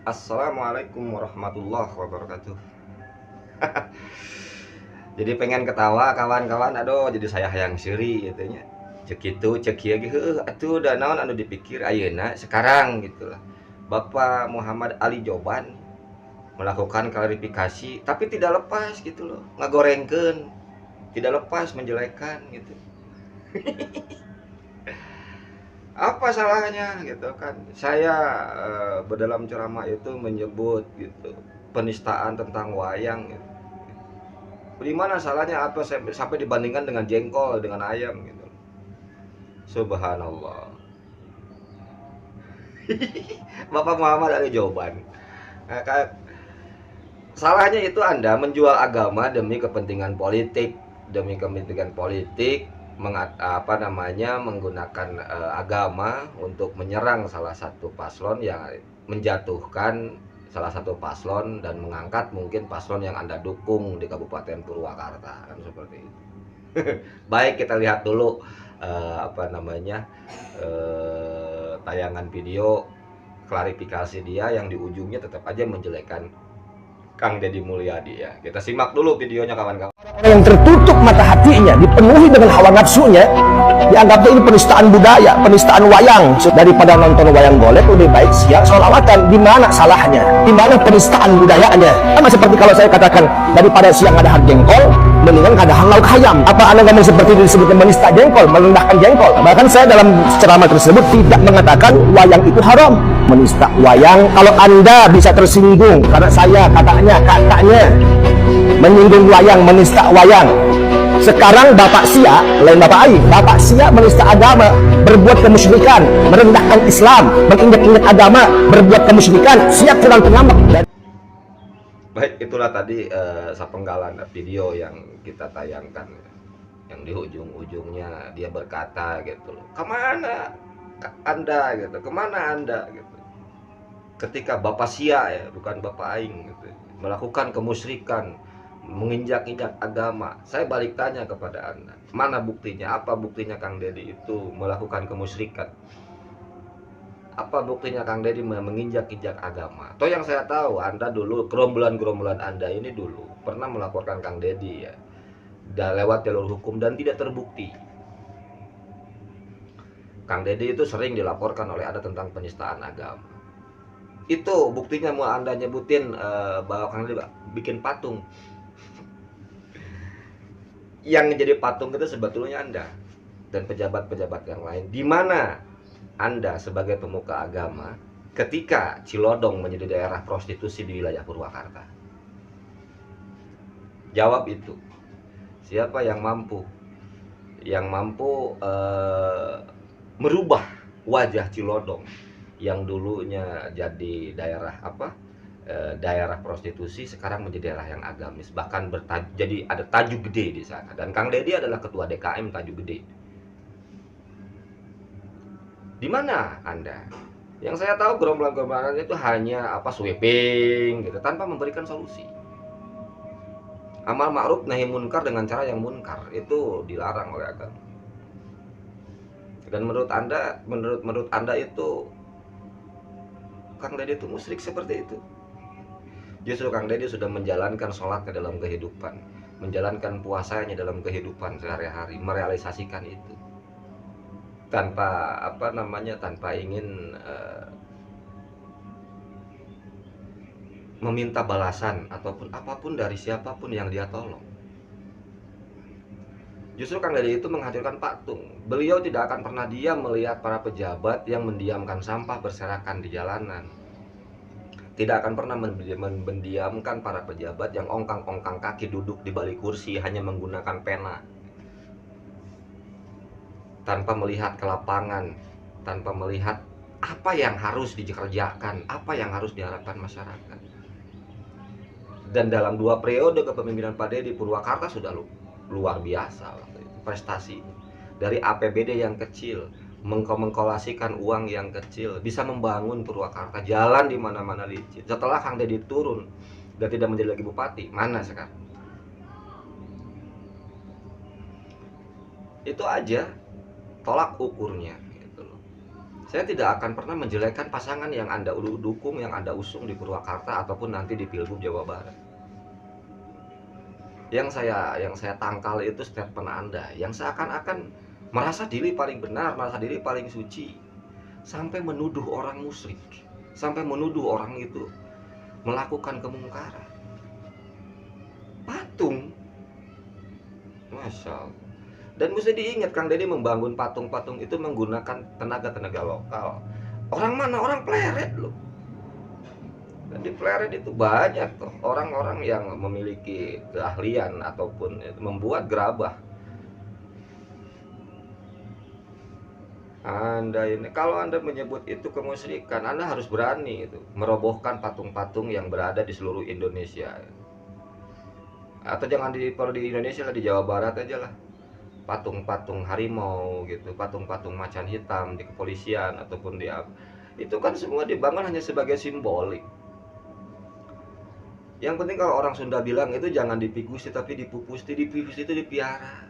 Assalamualaikum warahmatullahi wabarakatuh. Jadi pengen ketawa kawan-kawan, aduh jadi saya hayang siri gitu nya. Cek itu cek ieu ge heueuh atuh da naon anu dipikir ayeuna sekarang gitulah. Bapak Muhammad Ali Joban melakukan klarifikasi tapi tidak lepas gitu loh, ngagorengkeun, tidak lepas menjelekkan gitu. Apa salahnya gitu kan? Saya berdalam ceramah itu menyebut gitu penistaan tentang wayang gitu. Di mana salahnya apa sampai dibandingkan dengan jengkol, dengan ayam gitu. Subhanallah. Bapak Muhammad ada jawaban. Salahnya itu Anda menjual agama demi kepentingan politik, menggunakan agama untuk menyerang salah satu paslon yang menjatuhkan salah satu paslon dan mengangkat mungkin paslon yang Anda dukung di Kabupaten Purwakarta kan seperti itu. Baik, kita lihat dulu tayangan video klarifikasi dia yang di ujungnya tetap aja menjelekkan Kang Deddy Mulyadi ya. Kita simak dulu videonya kawan-kawan. Orang yang tertutup mata hatinya, dipenuhi dengan hawa nafsunya, dianggapnya ini penistaan budaya, penistaan wayang. Daripada nonton wayang golek, lebih baik siang sholawatan. Di mana salahnya? Di mana penistaan budayanya? Sama seperti kalau saya katakan, daripada siang ada jengkol, mendingan ada lauk ayam. Apa Anda ngomong seperti itu disebutnya menista jengkol, merendahkan jengkol? Bahkan saya dalam ceramah tersebut tidak mengatakan wayang itu haram. Menista wayang, kalau Anda bisa tersinggung karena saya katanya menyinggung wayang, menista wayang. Sekarang Bapak Sia, lain Bapak Ai, Bapak Sia menista agama, berbuat kemusyrikan, merendahkan Islam, menginjak-injak agama, berbuat kemusyrikan, siap kurang pengambek. Baik, itulah tadi sepenggalan video yang kita tayangkan, yang di ujung-ujungnya dia berkata gitu loh, kemana Anda gitu, kemana Anda gitu. Ketika Bapak Sia ya, bukan Bapak Aing gitu, melakukan kemusyrikan, menginjak-injak agama. Saya balik tanya kepada Anda, mana buktinya? Apa buktinya Kang Deddy itu melakukan kemusyrikan? Apa buktinya Kang Deddy menginjak-injak agama? Toh yang saya tahu, Anda dulu, gerombolan-gerombolan Anda ini dulu pernah melaporkan Kang Deddy ya, lewat jalur hukum dan tidak terbukti. Kang Deddy itu sering dilaporkan oleh Anda tentang penistaan agama. Itu buktinya mau Anda nyebutin bahwa Kang Deddy bikin patung. Yang jadi patung itu sebetulnya Anda dan pejabat-pejabat yang lain. Di mana Anda sebagai pemuka agama ketika Cilodong menjadi daerah prostitusi di wilayah Purwakarta? Jawab itu. Siapa yang mampu? Yang mampu merubah wajah Cilodong yang dulunya jadi daerah daerah prostitusi sekarang menjadi daerah yang agamis, bahkan jadi ada Tajuk Gede di sana, dan Kang Deddy adalah ketua DKM Tajuk Gede. Di mana Anda? Yang saya tahu gerombolan-gerombolan itu hanya sweeping gitu tanpa memberikan solusi. Amal ma'ruf nahi munkar dengan cara yang munkar itu dilarang oleh agama. Dan menurut Anda itu Kang Deddy itu musyrik seperti itu? Justru Kang Deddy sudah menjalankan sholatnya dalam kehidupan, menjalankan puasanya dalam kehidupan sehari-hari, merealisasikan itu tanpa tanpa ingin meminta balasan ataupun apapun dari siapapun yang dia tolong. Justru Kang Deddy itu menghadirkan patung. Beliau tidak akan pernah diam melihat para pejabat yang mendiamkan sampah berserakan di jalanan. Tidak akan pernah mendiamkan para pejabat yang ongkang-ongkang kaki duduk di balik kursi hanya menggunakan pena, tanpa melihat ke lapangan, tanpa melihat apa yang harus dikerjakan, apa yang harus diharapkan masyarakat. Dan dalam 2 periode kepemimpinan Pak Deddy, Purwakarta sudah luar biasa waktu itu prestasi. Dari APBD yang kecil, mengkolasikan uang yang kecil, bisa membangun Purwakarta, jalan di mana-mana licin. Setelah Kang Deddy turun dan tidak menjadi lagi bupati, mana sekarang? Itu aja tolak ukurnya gitu loh. Saya tidak akan pernah menjelekkan pasangan yang Anda dukung, yang Anda usung di Purwakarta ataupun nanti di Pilgub Jawa Barat. Yang saya tangkal itu statement Anda yang seakan-akan merasa diri paling benar, merasa diri paling suci, sampai menuduh orang musyrik, sampai menuduh orang itu melakukan kemungkaran. Patung, Masya Allah. Dan mesti diingat, Kang Deddy membangun patung-patung itu menggunakan tenaga-tenaga lokal. Orang mana? Orang Pleret loh. Dan di Pleret itu banyak tuh orang-orang yang memiliki keahlian ataupun membuat gerabah. Anda ini, kalau Anda menyebut itu kemusyrikan, Anda harus berani itu merobohkan patung-patung yang berada di seluruh Indonesia. Atau jangan kalau di Indonesia lah, di Jawa Barat aja lah. Patung-patung harimau gitu, patung-patung macan hitam di kepolisian ataupun di apa. Itu kan semua dibangun hanya sebagai simbolik. Yang penting kalau orang Sunda bilang itu jangan dipikusi tapi dipupusti. Dipupusti itu dipiara.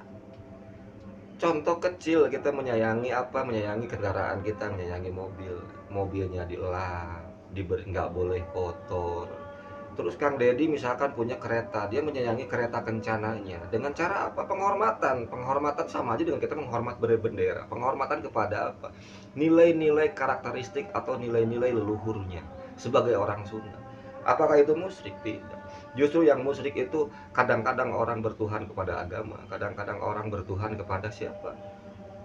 Contoh kecil, kita menyayangi apa? Menyayangi kendaraan kita, menyayangi mobil. Mobilnya dielap, nggak boleh kotor. Terus Kang Deddy misalkan punya kereta, dia menyayangi kereta kencananya. Dengan cara apa? Penghormatan. Penghormatan sama aja dengan kita menghormat bendera. Penghormatan kepada apa? Nilai-nilai karakteristik atau nilai-nilai leluhurnya sebagai orang Sunda. Apakah itu musyrik? Tidak. Justru yang musyrik itu kadang-kadang orang bertuhan kepada agama, kadang-kadang orang bertuhan kepada siapa?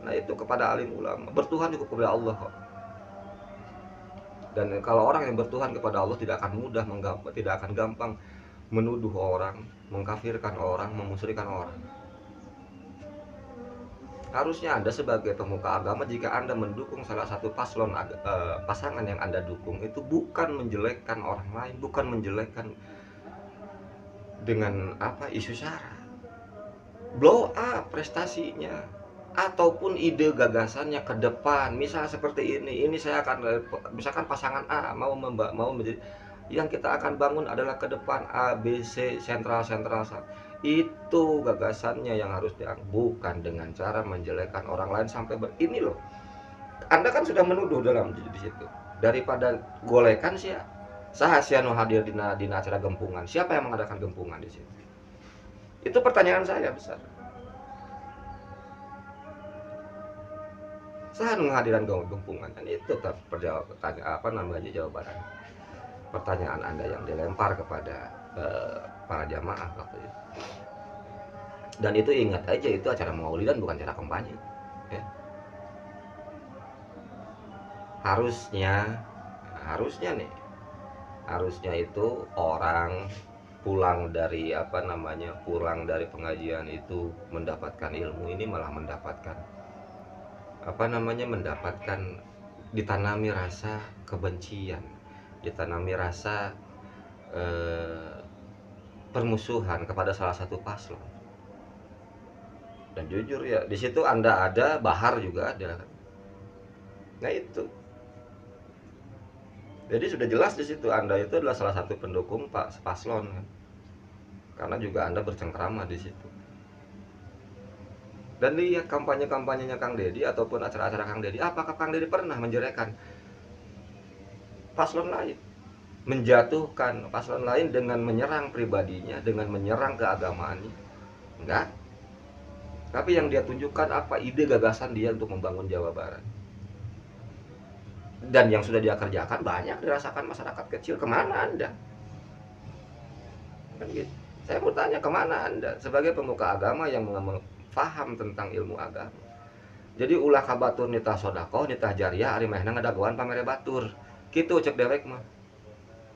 Nah itu kepada alim ulama. Bertuhan cukup kepada Allah kok. Dan kalau orang yang bertuhan kepada Allah tidak akan mudah, tidak akan gampang menuduh orang, mengkafirkan orang, memusyrikan orang. Harusnya Anda sebagai pemuka agama, jika Anda mendukung salah satu pasangan yang Anda dukung, itu bukan menjelekkan orang lain, bukan menjelekkan dengan isu sara, blow up prestasinya, ataupun ide gagasannya ke depan. Misal seperti ini saya akan, misalkan pasangan A mau menjadi, yang kita akan bangun adalah ke depan A, B, C, sentral. Itu gagasannya yang harus dianggap, bukan dengan cara menjelekkan orang lain sampai ini loh. Anda kan sudah menuduh dalam di situ. Daripada golekan sih ya, sahasianu hadir di acara gempungan. Siapa yang mengadakan gempungan di situ? Itu pertanyaan saya besar. Saat menghadiran gempungan, dan itu jawaban pertanyaan Anda yang dilempar kepada para jamaah waktu itu. Dan itu ingat aja, itu acara maulidan bukan acara kampanye ya. Harusnya itu orang pulang dari pengajian itu mendapatkan ilmu, ini malah mendapatkan ditanami rasa kebencian, ditanami rasa permusuhan kepada salah satu paslon. Dan jujur ya, di situ Anda ada, Bahar juga ada. Nah itu. Jadi sudah jelas di situ Anda itu adalah salah satu pendukung Pak paslon kan. Karena juga Anda bercengkrama di situ. Dan lihat kampanye-kampanyenya Kang Deddy ataupun acara-acara Kang Deddy, apakah Kang Deddy pernah menjelekkan paslon lain? Menjatuhkan paslon lain dengan menyerang pribadinya, dengan menyerang keagamaannya? Enggak. Tapi yang dia tunjukkan apa? Ide gagasan dia untuk membangun Jawa Barat. Dan yang sudah dia kerjakan banyak dirasakan masyarakat kecil. Kemana Anda? Kan gitu. Saya mau tanya, kemana Anda sebagai pemuka agama yang paham tentang ilmu agama? Jadi ulah kabatur nitah sodakoh, nitah jariah, ari mehna ngadagoan pamere batur. Kitu cek dewek mah.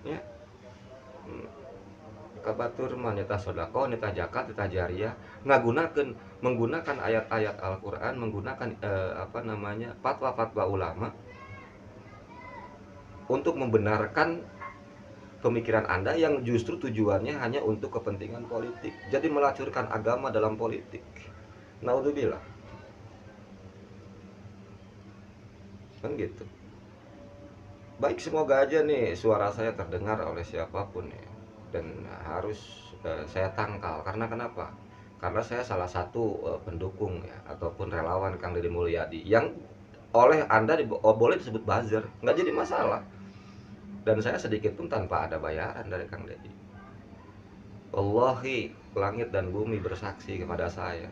Ya. Kabatur mah nitah sodakoh, nitah zakat, nitah jariah, menggunakan ayat-ayat Al-Qur'an, menggunakan fatwa-fatwa ulama untuk membenarkan pemikiran Anda yang justru tujuannya hanya untuk kepentingan politik. Jadi melacurkan agama dalam politik. Naudzubillah. Kan gitu. Baik, semoga aja nih suara saya terdengar oleh siapapun ya. Dan harus saya tangkal. Karena kenapa? Karena saya salah satu pendukung ya, ataupun relawan Kang Deddy Mulyadi yang oleh Anda boleh disebut buzzer, nggak jadi masalah. Dan saya sedikit pun tanpa ada bayaran dari Kang Deddy. Wallahi, langit dan bumi bersaksi kepada saya.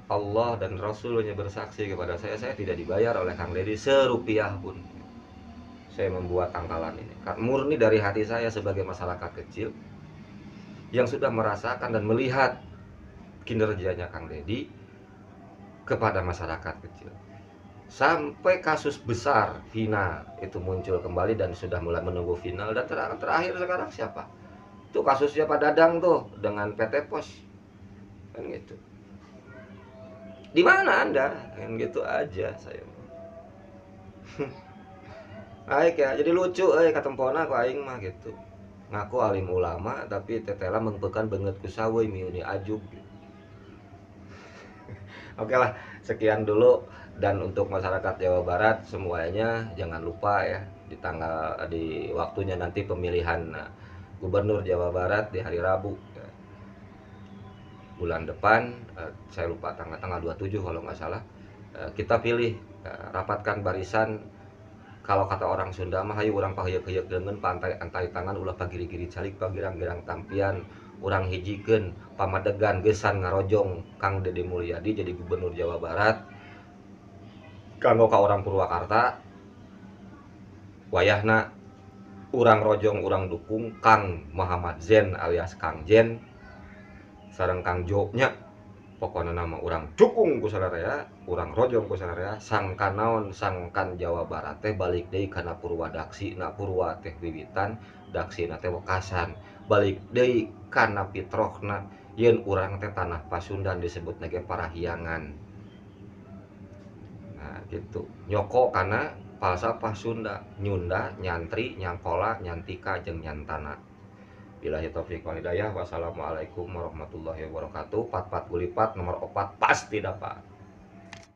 Allah dan Rasulnya bersaksi kepada saya tidak dibayar oleh Kang Deddy serupiah pun. Saya membuat tangkalan ini murni dari hati saya sebagai masyarakat kecil yang sudah merasakan dan melihat kinerjanya Kang Deddy kepada masyarakat kecil. Sampai kasus besar final itu muncul kembali dan sudah mulai menunggu final, dan terakhir sekarang siapa? Itu kasusnya Pak Dadang tuh dengan PT Pos. Kan gitu. Di mana Anda? Kan gitu aja saya. Aik ya, jadi lucu katempona ku aing mah gitu. Ngaku alim ulama tapi tetela mengpekan banget ku sawe miuni ajub. Oke lah, sekian dulu. Dan untuk masyarakat Jawa Barat semuanya jangan lupa ya di waktunya nanti pemilihan Gubernur Jawa Barat di hari Rabu ya. Bulan depan, saya lupa tanggal 27 kalau nggak salah, kita pilih, rapatkan barisan. Kalau kata orang Sunda mah hayu urang paheuyeuh-heuyeuk dengan pantai antai tangan ulah pagiri-giri calik pagirang-girang tampian urang hijikeun pamadegan gesan ngarojong Kang Deddy Mulyadi jadi Gubernur Jawa Barat kanggo ka orang Purwakarta. Wayahna urang rojong urang dukung Kang Muhammad Zen alias Kang Jen sareng Kang Jo nya. Pokoknya nama orang dukung ku sadaya, orang rojong ku sadaya, sangkan naon sangkan Jawa Barat teh balik deui kana Purwadaksi, na Purwa teh wiwitan, daksi na teh wekasan, balik deui kana pitrohna, yen urang teh tanah Pasundan disebut nage Parahyangan. Nah gitu, nyoko kana falsafah Sunda, nyunda, nyantri, nyangkola, nyantika, jeung nyantana. Billahi taufiq wal hidayah. Wassalamualaikum warahmatullahi wabarakatuh. 44 gulipat nomor 4 pasti dapat.